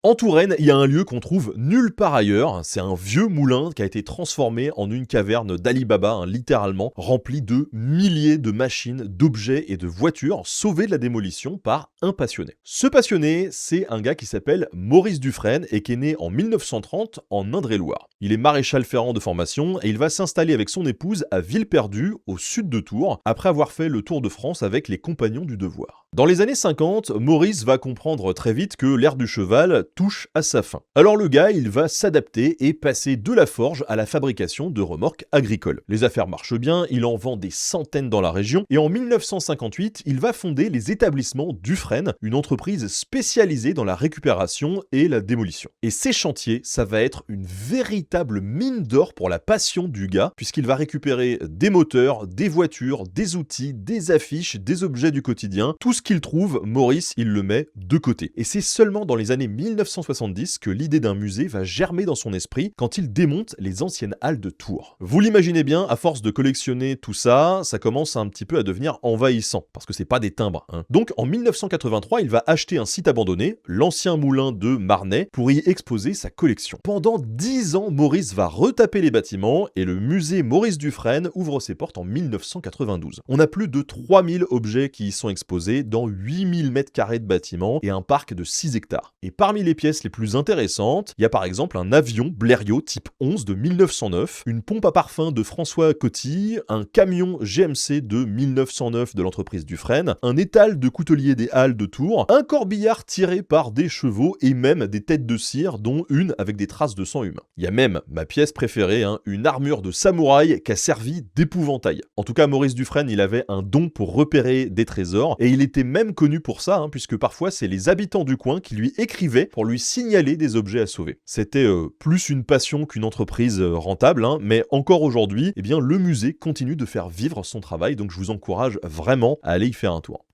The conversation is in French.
En Touraine, il y a un lieu qu'on trouve nulle part ailleurs. C'est un vieux moulin qui a été transformé en une caverne d'Ali Baba, littéralement, remplie de milliers de machines, d'objets et de voitures sauvées de la démolition par un passionné. Ce passionné, c'est un gars qui s'appelle Maurice Dufresne et qui est né en 1930 en Indre-et-Loire. Il est maréchal ferrant de formation et il va s'installer avec son épouse à Villeperdue, au sud de Tours, après avoir fait le tour de France avec les Compagnons du Devoir. Dans les années 50, Maurice va comprendre très vite que l'ère du cheval touche à sa fin. Alors le gars, il va s'adapter et passer de la forge à la fabrication de remorques agricoles. Les affaires marchent bien, il en vend des centaines dans la région, et en 1958, il va fonder les établissements Dufresne, une entreprise spécialisée dans la récupération et la démolition. Et ces chantiers, ça va être une véritable mine d'or pour la passion du gars, puisqu'il va récupérer des moteurs, des voitures, des outils, des affiches, des objets du quotidien. Tout ce qu'il trouve, Maurice, il le met de côté. Et c'est seulement dans les années 1970 que l'idée d'un musée va germer dans son esprit quand il démonte les anciennes halles de Tours. Vous l'imaginez bien, à force de collectionner tout ça, ça commence un petit peu à devenir envahissant, parce que c'est pas des timbres. Donc en 1983, il va acheter un site abandonné, l'ancien moulin de Marnay, pour y exposer sa collection. Pendant 10 ans, Maurice va retaper les bâtiments et le musée Maurice Dufresne ouvre ses portes en 1992. On a plus de 3000 objets qui y sont exposés dans 8000 m² de bâtiments et un parc de 6 hectares. Et parmi les pièces les plus intéressantes, il y a par exemple un avion Blériot type 11 de 1909, une pompe à parfum de François Coty, un camion GMC de 1909 de l'entreprise Dufresne, un étal de coutelier des Halles de Tours, un corbillard tiré par des chevaux et même des têtes de cire, dont une avec des traces de sang humain. Il y a même ma pièce préférée, une armure de samouraï qui a servi d'épouvantail. En tout cas, Maurice Dufresne, il avait un don pour repérer des trésors et il était même connu pour ça, puisque parfois c'est les habitants du coin qui lui écrivaient pour lui signaler des objets à sauver. C'était plus une passion qu'une entreprise rentable, mais encore aujourd'hui, le musée continue de faire vivre son travail, donc je vous encourage vraiment à aller y faire un tour.